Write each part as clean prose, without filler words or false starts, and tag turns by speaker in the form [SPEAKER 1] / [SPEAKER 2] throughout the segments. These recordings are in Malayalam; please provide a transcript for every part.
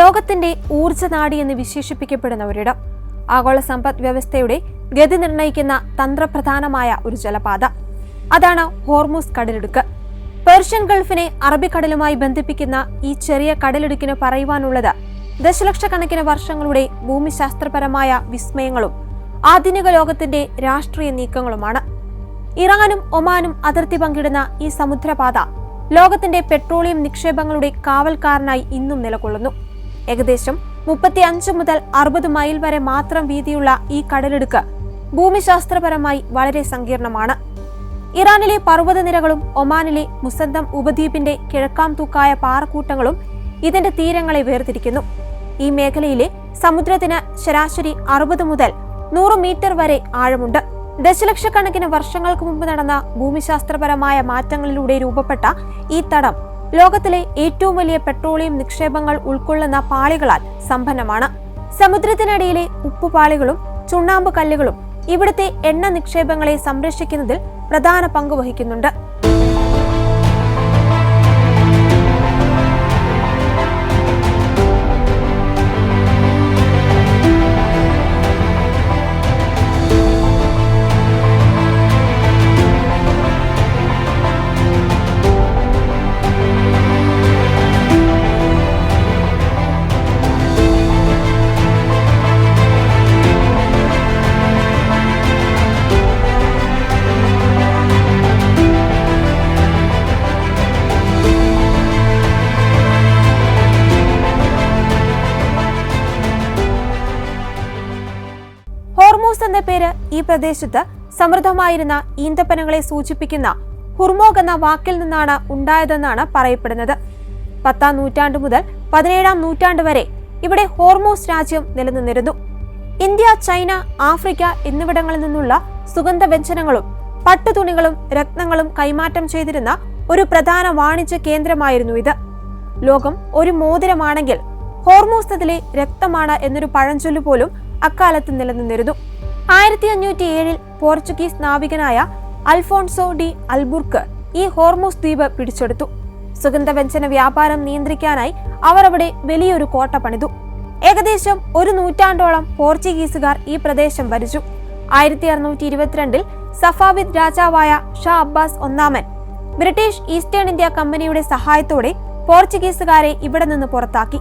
[SPEAKER 1] ലോകത്തിന്റെ ഊർജ്ജനാഡി എന്ന് വിശേഷിപ്പിക്കപ്പെടുന്ന ഒരിടം. ആഗോള സമ്പദ് വ്യവസ്ഥയുടെ ഗതി നിർണ്ണയിക്കുന്ന തന്ത്രപ്രധാനമായ ഒരു ജലപാത. അതാണ് ഹോർമൂസ് കടലിടുക്ക്. പേർഷ്യൻ ഗൾഫിനെ അറബിക്കടലുമായി ബന്ധിപ്പിക്കുന്ന ഈ ചെറിയ കടലിടുക്കിന് പറയുവാനുള്ളത് ദശലക്ഷക്കണക്കിന് വർഷങ്ങളുടെ ഭൂമിശാസ്ത്രപരമായ വിസ്മയങ്ങളും ആധുനിക ലോകത്തിന്റെ രാഷ്ട്രീയ നീക്കങ്ങളുമാണ്. ഇറാനും ഒമാനും അതിർത്തി പങ്കിടുന്ന ഈ സമുദ്രപാത ലോകത്തിന്റെ പെട്രോളിയം നിക്ഷേപങ്ങളുടെ കാവൽക്കാരനായി ഇന്നും നിലകൊള്ളുന്നു. ഏകദേശം 35 മുതൽ 60 മൈൽ വരെ മാത്രം വീതിയുള്ള ഈ കടലിടുക്ക് ഭൂമിശാസ്ത്രപരമായി വളരെ സങ്കീർണമാണ്. ഇറാനിലെ പർവ്വതനിരകളും ഒമാനിലെ മുസദ്ദം ഉപദ്വീപിന്റെ കിഴക്കാം തൂക്കായ പാറക്കൂട്ടങ്ങളും ഇതിന്റെ തീരങ്ങളെ വേർതിരിക്കുന്നു. ഈ മേഖലയിലെ സമുദ്രത്തിന് ശരാശരി 60 മുതൽ 100 മീറ്റർ വരെ ആഴമുണ്ട്. ദശലക്ഷക്കണക്കിന് വർഷങ്ങൾക്ക് മുമ്പ് നടന്ന ഭൂമിശാസ്ത്രപരമായ മാറ്റങ്ങളിലൂടെ രൂപപ്പെട്ട ഈ തടം ലോകത്തിലെ ഏറ്റവും വലിയ പെട്രോളിയം നിക്ഷേപങ്ങൾ ഉൾക്കൊള്ളുന്ന പാളികളാൽ സമ്പന്നമാണ്. സമുദ്രത്തിനടിയിലെ ഉപ്പുപാളികളും ചുണ്ണാമ്പ് കല്ലുകളും ഇവിടുത്തെ എണ്ണ നിക്ഷേപങ്ങളെ സംരക്ഷിക്കുന്നതിൽ പ്രധാന പങ്ക് വഹിക്കുന്നുണ്ട്. ഹോർമൂസ് എന്ന പേര് ഈ പ്രദേശത്ത് സമൃദ്ധമായിരുന്ന ഈന്തപ്പനകളെ സൂചിപ്പിക്കുന്ന ഹുർമോഗ് എന്ന വാക്കിൽ നിന്നാണ് ഉണ്ടായതെന്നാണ് പറയപ്പെടുന്നത്. 10ാം നൂറ്റാണ്ട് മുതൽ 17ാം നൂറ്റാണ്ട് വരെ ഇവിടെ ഹോർമൂസ് രാജ്യം നിലനിന്നിരുന്നു. ഇന്ത്യ, ചൈന, ആഫ്രിക്ക എന്നിവിടങ്ങളിൽ നിന്നുള്ള സുഗന്ധവ്യഞ്ജനങ്ങളും പട്ടുതുണികളും രത്നങ്ങളും കൈമാറ്റം ചെയ്തിരുന്ന ഒരു പ്രധാന വാണിജ്യ കേന്ദ്രമായിരുന്നു ഇത്. ലോകം ഒരു മോതിരമാണെങ്കിൽ ഹോർമൂസ് അതിലെ രക്തമാണ് എന്നൊരു പഴഞ്ചൊല്ല് പോലും അക്കാലത്ത് നിലനിന്നിരുന്നു. 1507 പോർച്ചുഗീസ് നാവികനായ അൽഫോൺസോ ഡി അൽബുർക്ക് ഈ ഹോർമൂസ് ദ്വീപ് പിടിച്ചെടുത്തു. സുഗന്ധവ്യഞ്ജന വ്യാപാരം നിയന്ത്രിക്കാനായി അവർ അവിടെ വലിയൊരു കോട്ട പണിതു. ഏകദേശം ഒരു നൂറ്റാണ്ടോളം പോർച്ചുഗീസുകാർ ഈ പ്രദേശം ഭരിച്ചു. 1622 സഫാവിദ് രാജാവായ ഷാ അബ്ബാസ് ഒന്നാമൻ ബ്രിട്ടീഷ് ഈസ്റ്റേൺ ഇന്ത്യ കമ്പനിയുടെ സഹായത്തോടെ പോർച്ചുഗീസുകാരെ ഇവിടെ നിന്ന് പുറത്താക്കി.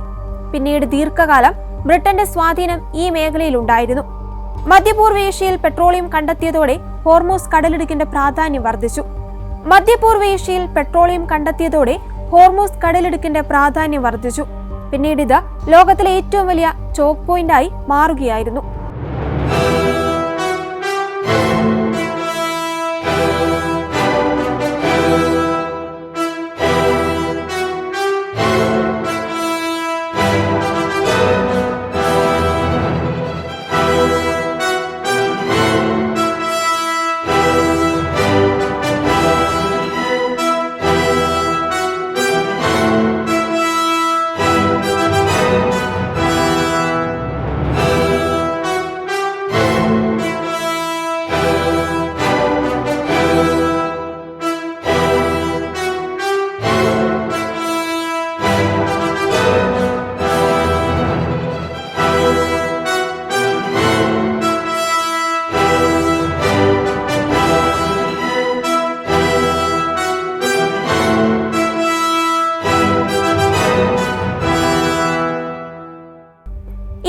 [SPEAKER 1] പിന്നീട് ദീർഘകാലം ബ്രിട്ടന്റെ സ്വാധീനം ഈ മേഖലയിൽ ഉണ്ടായിരുന്നു. മധ്യപൂർവേഷ്യയിൽ പെട്രോളിയം കണ്ടെത്തിയതോടെ ഹോർമൂസ് കടലിടുക്കിന്റെ പ്രാധാന്യം വർദ്ധിച്ചു. പിന്നീട് ഇത് ലോകത്തിലെ ഏറ്റവും വലിയ ചോക്ക് പോയിന്റായി മാറുകയായിരുന്നു.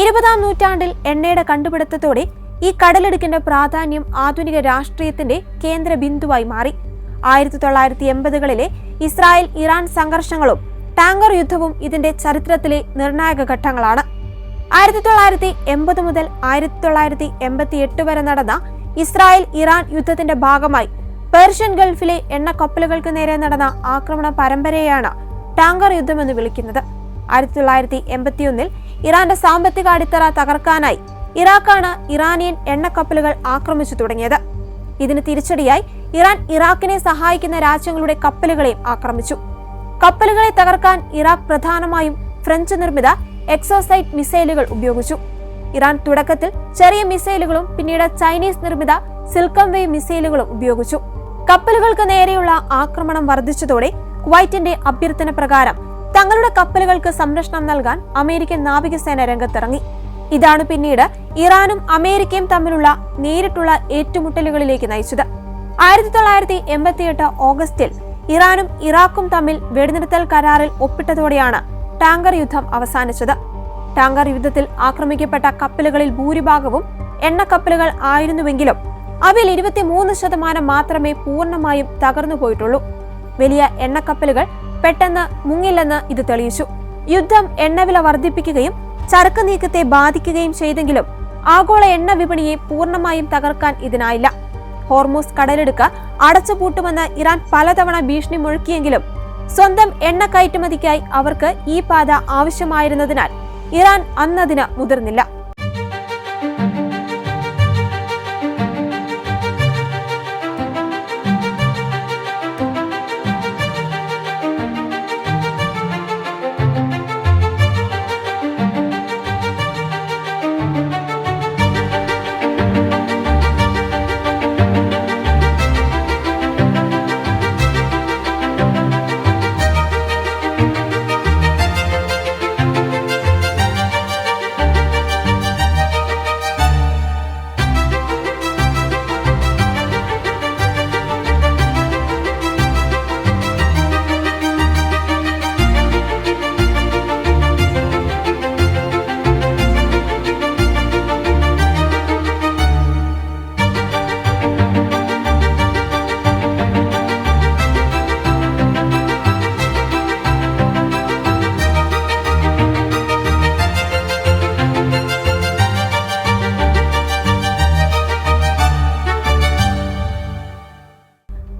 [SPEAKER 1] ഇരുപതാം നൂറ്റാണ്ടിൽ എണ്ണയുടെ കണ്ടുപിടുത്തത്തോടെ ഈ കടലിടുക്കിന്റെ പ്രാധാന്യം ആധുനിക രാഷ്ട്രീയത്തിന്റെ കേന്ദ്ര ബിന്ദുവായി മാറി. 1980കളിലെ ഇസ്രായേൽ ഇറാൻ സംഘർഷങ്ങളും ടാങ്കർ യുദ്ധവും ഇതിന്റെ ചരിത്രത്തിലെ നിർണായക ഘട്ടങ്ങളാണ്. 1980 മുതൽ 1988 വരെ നടന്ന ഇസ്രായേൽ ഇറാൻ യുദ്ധത്തിന്റെ ഭാഗമായി പേർഷ്യൻ ഗൾഫിലെ എണ്ണ കപ്പലുകൾക്ക് നേരെ നടന്ന ആക്രമണ പരമ്പരയെയാണ് ടാങ്കർ യുദ്ധം എന്ന് വിളിക്കുന്നത്. 1981 ഇറാന്റെ സാമ്പത്തിക അടിത്തറ തകർക്കാനായി ഇറാഖാണ് ഇറാനിയൻ എണ്ണക്കപ്പലുകൾ ആക്രമിച്ചു തുടങ്ങിയത്. ഇതിന് തിരിച്ചടിയായി ഇറാൻ ഇറാഖിനെ സഹായിക്കുന്ന രാജ്യങ്ങളുടെ കപ്പലുകളെയും ആക്രമിച്ചു. കപ്പലുകളെ തകർക്കാൻ ഇറാഖ് പ്രധാനമായും ഫ്രഞ്ച് നിർമ്മിത എക്സോസൈറ്റ് മിസൈലുകൾ ഉപയോഗിച്ചു. ഇറാൻ തുടക്കത്തിൽ ചെറിയ മിസൈലുകളും പിന്നീട് ചൈനീസ് നിർമ്മിത സിൽക്കം വേവ് മിസൈലുകളും ഉപയോഗിച്ചു. കപ്പലുകൾക്ക് നേരെയുള്ള ആക്രമണം വർദ്ധിച്ചതോടെ കുവൈറ്റിന്റെ അഭ്യർത്ഥന പ്രകാരം തങ്ങളുടെ കപ്പലുകൾക്ക് സംരക്ഷണം നൽകാൻ അമേരിക്കൻ നാവികസേന രംഗത്തിറങ്ങി. ഇതാണ് പിന്നീട് ഇറാനും അമേരിക്കയും തമ്മിലുള്ള നേരിട്ടുള്ള ഏറ്റുമുട്ടലുകളിലേക്ക് നയിച്ചത്. 1988 ഓഗസ്റ്റിൽ ഇറാനും ഇറാഖും തമ്മിൽ വെടിനിർത്തൽ കരാറിൽ ഒപ്പിട്ടതോടെയാണ് ടാങ്കർ യുദ്ധം അവസാനിച്ചത്. ടാങ്കർ യുദ്ധത്തിൽ ആക്രമിക്കപ്പെട്ട കപ്പലുകളിൽ ഭൂരിഭാഗവും എണ്ണക്കപ്പലുകൾ ആയിരുന്നുവെങ്കിലും അവയിൽ 23% മാത്രമേ പൂർണ്ണമായും തകർന്നു പോയിട്ടുള്ളൂ. വലിയ എണ്ണക്കപ്പലുകൾ പെട്ടെന്ന് മുങ്ങില്ലെന്ന് ഇത് തെളിയിച്ചു. യുദ്ധം എണ്ണവില വർദ്ധിപ്പിക്കുകയും ചരക്ക് നീക്കത്തെ ബാധിക്കുകയും ചെയ്തെങ്കിലും ആഗോള എണ്ണ വിപണിയെ പൂർണ്ണമായും തകർക്കാൻ ഇതിനായില്ല. ഹോർമൂസ് കടലിടുക്ക് അടച്ചുപൂട്ടുമെന്ന് ഇറാൻ പലതവണ ഭീഷണി മുഴക്കിയെങ്കിലും സ്വന്തം എണ്ണ കയറ്റുമതിക്കായി അവർക്ക് ഈ പാത ആവശ്യമായിരുന്നതിനാൽ ഇറാൻ അന്നതിന് മുതിർന്നില്ല.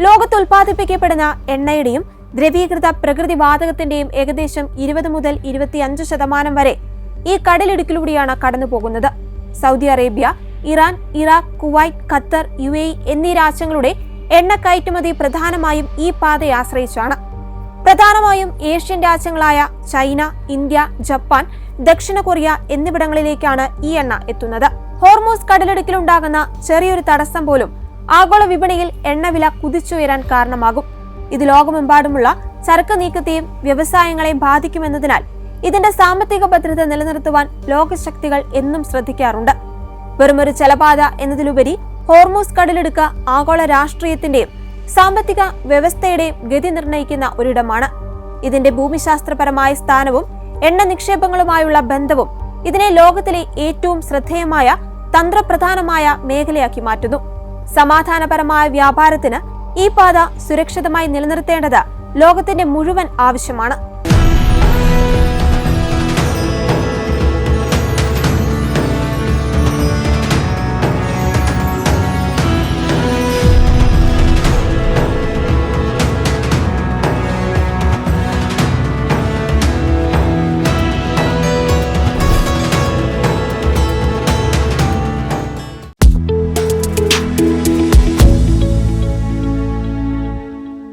[SPEAKER 1] ലോകത്ത് ഉൽപ്പാദിപ്പിക്കപ്പെടുന്ന എണ്ണയുടെയും ദ്രവീകൃത പ്രകൃതിവാതകത്തിന്റെയും ഏകദേശം 20 മുതൽ 25% വരെ ഈ കടലിടുക്കിലൂടെയാണ് കടന്നുപോകുന്നത്. Saudi Arabia, Iran, Iraq, Kuwait, Qatar, UAE എന്നീ രാജ്യങ്ങളുടെ എണ്ണ കയറ്റുമതി പ്രധാനമായും ഈ പാതയെ ആശ്രയിച്ചാണ്. പ്രധാനമായും ഏഷ്യൻ രാജ്യങ്ങളായ ചൈന, ഇന്ത്യ, ജപ്പാൻ, ദക്ഷിണ കൊറിയ എന്നിവിടങ്ങളിലേക്കാണ് ഈ എണ്ണ എത്തുന്നത്. ഹോർമൂസ് കടലിടുക്കിലുണ്ടാകുന്ന ചെറിയൊരു തടസ്സം പോലും ആഗോള വിപണിയിൽ എണ്ണവില കുതിച്ചുയരാൻ കാരണമാകും. ഇത് ലോകമെമ്പാടുമുള്ള ചരക്ക് നീക്കത്തെയും വ്യവസായങ്ങളെയും ബാധിക്കുമെന്നതിനാൽ ഇതിന്റെ സാമ്പത്തിക ഭദ്രത നിലനിർത്തുവാൻ ലോകശക്തികൾ എന്നും ശ്രദ്ധിക്കാറുണ്ട്. വെറുമൊരു ജലപാത എന്നതിലുപരി ഹോർമൂസ് കടലിടുക്ക് ആഗോള രാഷ്ട്രീയത്തിന്റെയും സാമ്പത്തിക വ്യവസ്ഥയുടെയും ഗതി നിർണ്ണയിക്കുന്ന ഒരിടമാണ്. ഇതിന്റെ ഭൂമിശാസ്ത്രപരമായ സ്ഥാനവും എണ്ണ നിക്ഷേപങ്ങളുമായുള്ള ബന്ധവും ഇതിനെ ലോകത്തിലെ ഏറ്റവും ശ്രദ്ധേയമായ തന്ത്രപ്രധാനമായ മേഖലയാക്കി മാറ്റുന്നു. സമാധാനപരമായ വ്യാപാരത്തിന് ഈ പാത സുരക്ഷിതമായി നിലനിർത്തേണ്ടത് ലോകത്തിന്റെ മുഴുവൻ ആവശ്യമാണ്.